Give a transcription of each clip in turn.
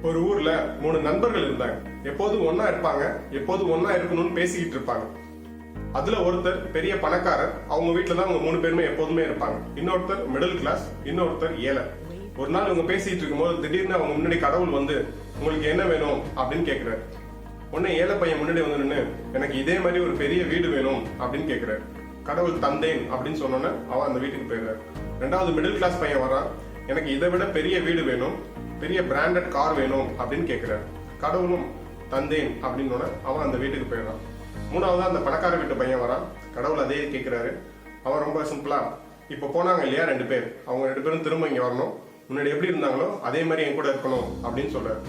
ஒரு ஊர்ல 3 நண்பர்கள் இருந்தாங்க. எப்போதும் ஒன்னா இருப்பாங்க, எப்போதும் ஒன்னா இருக்கணும்னு பேசிக்கிட்டு இருப்பாங்க. அதுல ஒருத்தர் பெரிய பணக்காரர், அவங்க வீட்டுல தான் அவங்க 3 பேருமே எப்போதுமே இருப்பாங்க. இன்னொருத்தர் மிடில் கிளாஸ், இன்னொருத்தர் ஏழை. ஒரு நாள் இவங்க பேசிட்டு இருக்கும்போது திடீர்னு அவங்க முன்னாடி கடவுள் வந்து உங்களுக்கு என்ன வேணும் அப்படின்னு கேக்குறாரு. உடனே ஏழை பையன் முன்னாடி வந்து நின்று எனக்கு இதே மாதிரி ஒரு பெரிய வீடு வேணும் அப்படின்னு கேக்குறாரு. கடவுள் தந்தேன் அப்படின்னு சொன்னோன்னே அவன் அந்த வீட்டுக்கு போயிடுறாரு. ரெண்டாவது மிடில் கிளாஸ் பையன் வரான், எனக்கு இதை விட பெரிய வீடு வேணும், பெரிய பிராண்டட் கார் வேணும் அப்படின்னு கேட்கிறாரு. கடவுளும் தந்தேன் அப்படின்னு அவன் அந்த வீட்டுக்கு போயிடுறான். மூணாவது அந்த பணக்கார வீட்டு பையன் வரான், கடவுள் அதே கேட்கிறாரு. அவன் ரொம்ப சிம்பிளா இப்ப போனாங்க இல்லையா 2 பேர், அவங்க 2 பேரும் திரும்ப இங்க வரணும், முன்னாடி எப்படி இருந்தாங்களோ அதே மாதிரி என் கூட இருக்கணும் அப்படின்னு சொல்றாரு.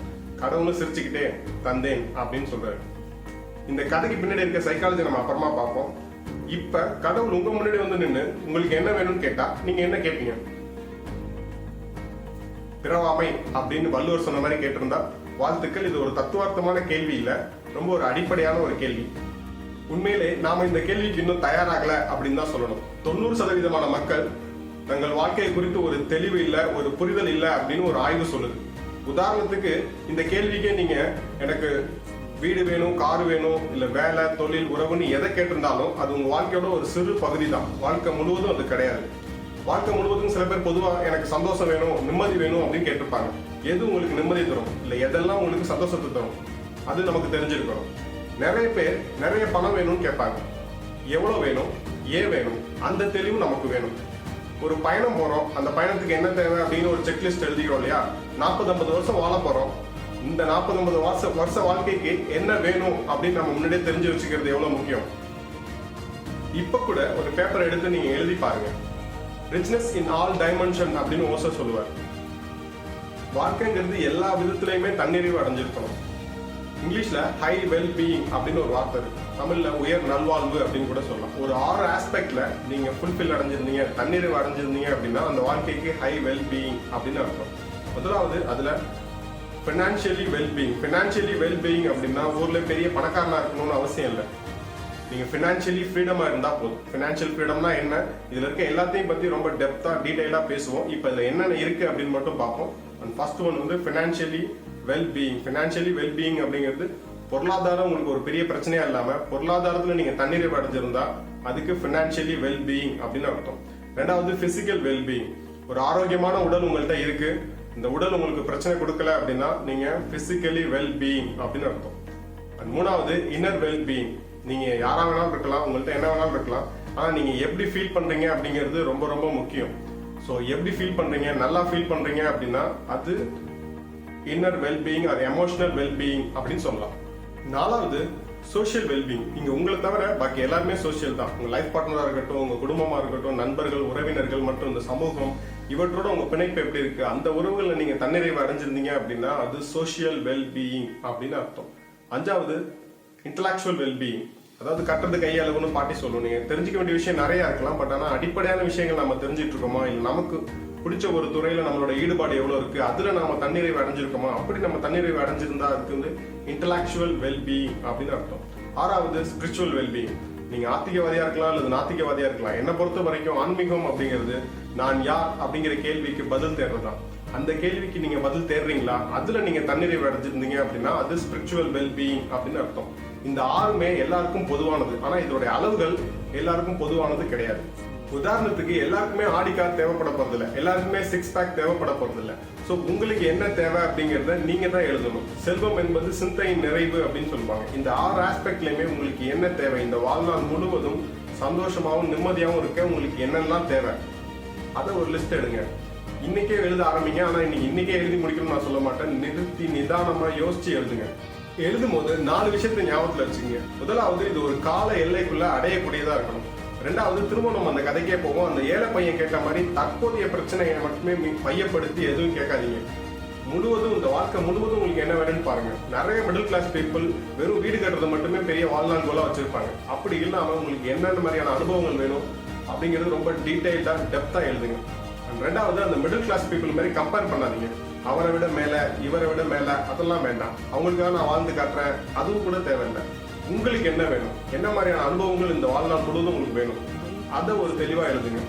கடவுளும் சிரிச்சுக்கிட்டே தந்தேன் அப்படின்னு சொல்றாரு. இந்த கதைக்கு பின்னாடி இருக்க சைக்காலஜி நம்ம அப்புறமா பார்ப்போம். இப்ப கடவுள் உங்க முன்னாடி வந்து நின்று உங்களுக்கு என்ன வேணும்னு கேட்டா நீங்க என்ன கேட்பீங்க? பிறவாமை அப்படின்னு வள்ளுவர் சொன்ன மாதிரி கேட்டிருந்தா வாழ்த்துக்கள். இது ஒரு தத்துவார்த்தமான கேள்வி இல்ல, ரொம்ப ஒரு அடிப்படையான ஒரு கேள்வி. உண்மையிலே நாம இந்த கேள்விக்கு இன்னும் தயாராகல அப்படின்னு தான் சொல்லணும். 90% மக்கள் தங்கள் வாழ்க்கையை குறித்து ஒரு தெளிவு இல்ல, ஒரு புரிதல் இல்ல அப்படின்னு ஒரு ஆய்வு சொல்லுது. உதாரணத்துக்கு இந்த கேள்விக்கே நீங்க எனக்கு வீடு வேணும், கார் வேணும், இல்ல வேலை, தொழில், உறவுன்னு எதை கேட்டிருந்தாலும் அது உங்க வாழ்க்கையோட ஒரு சிறு பகுதி தான். வாழ்க்கை முழுவதும் அது கிடையாது. வாழ்க்கை முழுவதும் சில பேர் பொதுவா எனக்கு சந்தோஷம் வேணும், நிம்மதி வேணும் அப்படின்னு கேட்டிருப்பாங்க. எது உங்களுக்கு நிம்மதி தரும், இல்ல எதெல்லாம் உங்களுக்கு சந்தோஷத்தை தரும், அது நமக்கு தெரிஞ்சிருக்கணும். நிறைய பேர் நிறைய பணம் வேணும்னு கேட்பாங்க. எவ்வளவு வேணும், ஏன் வேணும், அந்த தெளிவு நமக்கு வேணும். ஒரு பயணம் போறோம், அந்த பயணத்துக்கு என்ன தேவை அப்படின்னு ஒரு செக்லிஸ்ட் எழுதிக்கிறோம் இல்லையா? 40-50 வருஷம் வாழ போறோம். இந்த 40-50 வருஷ வாழ்க்கைக்கு என்ன வேணும் அப்படின்னு நம்ம முன்னாடியே தெரிஞ்சு வச்சுக்கிறது எவ்வளவு முக்கியம். இப்ப கூட ஒரு பேப்பர் எடுத்து நீங்க எழுதி பாருங்க. ரிச்னஸ் இன் ஆல் டைமென்ஷன் அப்படின்னு ஓசர் சொல்லுவார். வாழ்க்கைங்கிறது எல்லா விதத்திலையுமே தன்னிறைவு அடைஞ்சிருக்கணும். இங்கிலீஷ்ல ஹை வெல் பீயிங் அப்படின்னு ஒரு வார்த்தை இருக்கு. தமிழ்ல உயர் நல்வாழ்வு அப்படின்னு கூட சொல்லலாம். ஒரு 6 ஆஸ்பெக்ட்ல நீங்க ஃபுல்ஃபில் அடைஞ்சிருந்தீங்க, தன்னிறைவு அடைஞ்சிருந்தீங்க அப்படின்னா அந்த வாழ்க்கைக்கு ஹை வெல் பீயிங் அப்படின்னு அர்த்தம். முதலாவது அதுல financially well being. Financially well being அப்படின்னா ஊர்ல பெரிய பணக்காரனா இருக்கணும்னு அவசியம் இல்லை. நீங்க ஃபினான்ஷியலி ஃப்ரீடமா இருந்தா போதும். ஃபினான்ஷியல் ஃப்ரீடம்னா என்ன, இதுல இருக்க எல்லாத்தையும் பத்தி ரொம்ப டெப்தா டீடைலா பேசுவோம். இப்ப இதுல என்னென்ன இருக்கு அப்படின்னு மட்டும் பார்ப்போம். அண்ட் ஃபர்ஸ்ட் ஒன் வந்து financially well being. Financially well being அப்படிங்கிறது பொருளாதாரம் உங்களுக்கு ஒரு பெரிய பிரச்சனையா இல்லாம பொருளாதாரத்துல நீங்க தன்னிறைவு அடைஞ்சிருந்தா அதுக்கு ஃபினான்ஷியலி வெல் பீயிங் அப்படின்னு அர்த்தம். ரெண்டாவது பிசிக்கல் வெல் பீயிங். ஒரு ஆரோக்கியமான உடல் உங்கள்கிட்ட இருக்கு, இந்த உடல் உங்களுக்கு பிரச்சனை கொடுக்கல அப்படின்னா நீங்க பிசிக்கலி வெல் பீயிங் அப்படின்னு அர்த்தம். அண்ட் மூணாவது இன்னர் வெல் பீயிங். நீங்க யாரா வேணாலும் இருக்கலாம், உங்கள்கிட்ட என்ன வேணாலும் இருக்கலாம், ஆனா நீங்க எப்படி ஃபீல் பண்றீங்க அப்படிங்கிறது ரொம்ப ரொம்ப முக்கியம். ஸோ எப்படி ஃபீல் பண்றீங்க, நல்லா ஃபீல் பண்றீங்க அப்படின்னா அது இன்னர் வெல்பீயிங், அது எமோஷனல் வெல்பீயிங் அப்படின்னு சொல்லலாம். நாலாவது சோஷியல் வெல்பீயிங். இங்க உங்களை தவிர பாக்கி எல்லாருமே சோஷியல் தான். உங்க லைஃப் பார்ட்னரா இருக்கட்டும், உங்க குடும்பமா இருக்கட்டும், நண்பர்கள், உறவினர்கள் மற்றும் இந்த சமூகம், இவற்றோட உங்க பிணைப்பு எப்படி இருக்கு, அந்த உறவுகளை நீங்க தன்னிறைவு அடைஞ்சிருந்தீங்க அப்படின்னா அது சோஷியல் வெல்பீயிங் அப்படின்னு அர்த்தம். அஞ்சாவது இன்டலெக்சுவல் வெல்பீயிங். அதாவது கட்டுறது கையளவுன்னு பாட்டி சொல்லுவோம். நீங்க தெரிஞ்சுக்க வேண்டிய விஷயம் நிறைய இருக்கலாம், பட் ஆனா அடிப்படையான விஷயங்கள் நம்ம தெரிஞ்சிட்டு இருக்கோமா, இல்ல நமக்கு பிடிச்ச ஒரு துறையில நம்மளோட ஈடுபாடு எவ்வளவு இருக்கு, அதுல நம்ம தன்னிறைவு அடைஞ்சிருக்கோமா, அப்படி நம்ம தன்னிறைவு அடைஞ்சிருந்தா அதுக்கு வந்து இன்டலெக்சுவல் வெல்பீயிங் அப்படின்னு அர்த்தம். ஆறாவது ஸ்பிரிச்சுவல் வெல்பீயிங். நீங்க ஆத்திகவாதியா இருக்கலாம் அல்லது நாத்திகவாதியா இருக்கலாம். என்னை பொறுத்த வரைக்கும் ஆன்மீகம் அப்படிங்கிறது நான் யார் அப்படிங்கிற கேள்விக்கு பதில் தேடுறதுதான். அந்த கேள்விக்கு நீங்க பதில் தேடுறீங்களா, அதுல நீங்க தன்னிறைவு அடைஞ்சிருந்தீங்க அப்படின்னா அது ஸ்பிரிச்சுவல் வெல்பீயிங் அப்படின்னு அர்த்தம். இந்த 6மே எல்லாருக்கும் பொதுவானது, ஆனா இதோட அளவுகள் எல்லாருக்கும் பொதுவானது கிடையாது. உதாரணத்துக்கு எல்லாருக்குமே ஆடி கார் தேவைப்பட போறது இல்லை, எல்லாருக்குமே 6 பேக் தேவைப்பட போறது இல்லை. ஸோ உங்களுக்கு என்ன தேவை அப்படிங்கிறத நீங்க தான் எழுதணும். செல்வம் என்பது சிந்தையின் நிறைவு அப்படின்னு சொல்லுவாங்க. இந்த 6 ஆஸ்பெக்ட்லயுமே உங்களுக்கு என்ன தேவை, இந்த வாழ்நாள் முழுவதும் சந்தோஷமாகவும் நிம்மதியாகவும் இருக்க உங்களுக்கு என்னெல்லாம் தேவை, அதை ஒரு லிஸ்ட் எடுங்க. இன்னைக்கே எழுத ஆரம்பிங்க. ஆனா இன்னைக்கே எழுதி முடிக்கணும்னு நான் சொல்ல மாட்டேன். நிறுத்தி நிதானமா யோசிச்சு எழுதுங்க. எழுதும் போது 4 விஷயத்தை ஞாபகத்துல வச்சுங்க. முதலாவது இது ஒரு கால எல்லைக்குள்ள அடையக்கூடியதா இருக்கணும். ரெண்டாவது திரும்ப நம்ம அந்த கதைக்கே போவோம். அந்த ஏழை பையன் கேட்ட மாதிரி தற்போதைய பிரச்சனையை மட்டுமே மையப்படுத்தி எதுவும் கேட்காதீங்க. முழுவதும் இந்த வாழ்க்கை முழுவதும் உங்களுக்கு என்ன வேணும்னு பாருங்க. நிறைய மிடில் கிளாஸ் பீப்புள் வெறும் வீடு கட்டுறது மட்டுமே பெரிய வாழ்நாள் கோலா வச்சிருப்பாங்க. அப்படி இல்லாம உங்களுக்கு என்னென்ன மாதிரியான அனுபவங்கள் வேணும் அப்படிங்கிறது ரொம்ப டீடைல்டா டெப்தா எழுதுங்க. ரெண்டாவது அந்த மிடில் கிளாஸ் பீப்புள் மாதிரி கம்பேர் பண்ணாதீங்க. அவரை விட மேல, இவரை விட மேல, அதெல்லாம் வேண்டாம். அவங்களுக்காக நான் வாழ்ந்து காட்டுறேன், அதுவும் கூட தேவையில்லை. உங்களுக்கு என்ன வேணும், என்ன மாதிரியான அனுபவங்கள் இந்த வாழ்நாள் முழுவதும் உங்களுக்கு வேணும், அதை ஒரு தெளிவா எழுதுங்க.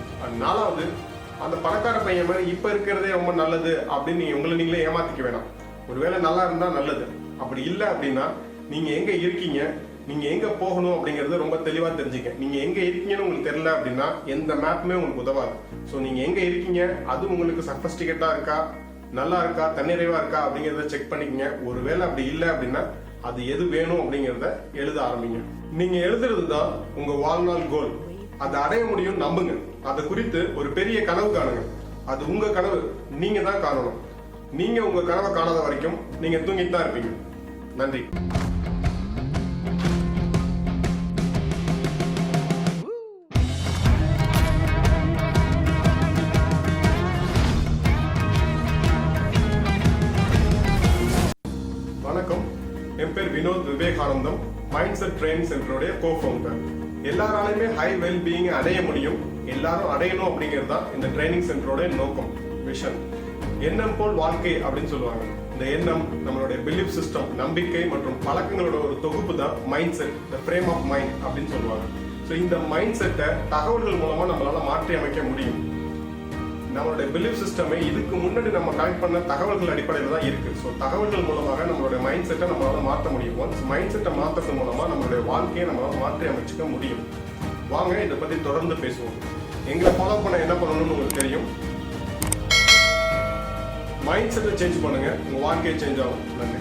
நாலாவது அந்த பணக்கார பையன் மாதிரி இப்ப இருக்கிறதே ரொம்ப நல்லது அப்படின்னு உங்களை நீங்களே ஏமாத்திக்க வேணாம். ஒருவேளை நல்லா இருந்தா நல்லது, அப்படி இல்லை அப்படின்னா நீங்க எங்க இருக்கீங்க, நீங்க எங்க போகணும் அப்படிங்கறது ரொம்ப தெளிவா தெரிஞ்சுக்க. நீங்க எங்க இருக்கீங்கன்னு உங்களுக்கு தெரியல அப்படின்னா எந்த மேப்புமே உங்களுக்கு உதவாது. ஸோ நீங்க எங்க இருக்கீங்க, அது உங்களுக்கு சஃபஸ்டிகேட்டா இருக்கா, நல்லா இருக்கா, தன்னிறைவா இருக்கா அப்படிங்கறத செக் பண்ணிக்கங்க. ஒருவேளை அப்படி இல்லை அப்படின்னா அது எது வேணும் அப்படிங்கறத எழுத ஆரம்பிங்க. நீங்க எழுதுறது தான் உங்க வாழ்நாள் கோல். அதை அடைய முடியும் நம்புங்க. அதை குறித்து ஒரு பெரிய கனவு காணுங்க. அது உங்க கனவு, நீங்க தான் காணணும். நீங்க உங்க கனவை காணாத வரைக்கும் நீங்க தூங்கிட்டு தான் இருப்பீங்க. நன்றி. வணக்கம், என் பேர் Vinod Vivekanandam, mind set training சென்டருடைய கோ-ஃபவுண்டர். எல்லாராலையுமே ஹை வெல் பீயிங் அடைய முடியும், எல்லாரும் அடையணும் அப்படிங்கிறது தான் இந்த ட்ரைனிங் சென்டரோட நோக்கம், விஷன். எண்ணம் போல் வாழ்க்கை அப்படின்னு சொல்லுவாங்க. இந்த எண்ணம், நம்மளுடைய பிலீஃப் சிஸ்டம், நம்பிக்கை மற்றும் பழக்கங்களோட ஒரு தொகுப்பு தான் mindset, the frame of mind அப்படின்னு சொல்லுவாங்க. ஸோ இந்த மைண்ட் செட்டை தகவல்கள் மூலமா நம்மளால மாற்றி அமைக்க முடியும். நம்மளுடைய பிலீஃப் சிஸ்டமே இதுக்கு முன்னாடி நம்ம கலெக்ட் பண்ண தகவல்கள் அடிப்படையில் தான் இருக்கு. ஸோ தகவல்கள் மூலமாக நம்மளுடைய மைண்ட் செட்டை நம்மளால மாற்ற முடியும். ஒன்ஸ் மைண்ட் செட்டை மாற்றுறது மூலமா நம்மளுடைய வாழ்க்கையை நம்மளால மாற்றி அமைச்சுக்க முடியும். வாங்க இதை பத்தி தொடர்ந்து பேசுவோம். எங்களை ஃபாலோ பண்ண என்ன பண்ணணும்னு உங்களுக்கு தெரியும். மைண்ட் செட்டை சேஞ்ச் பண்ணுங்க, உங்க வாழ்க்கையை சேஞ்ச் ஆகும். நன்றி.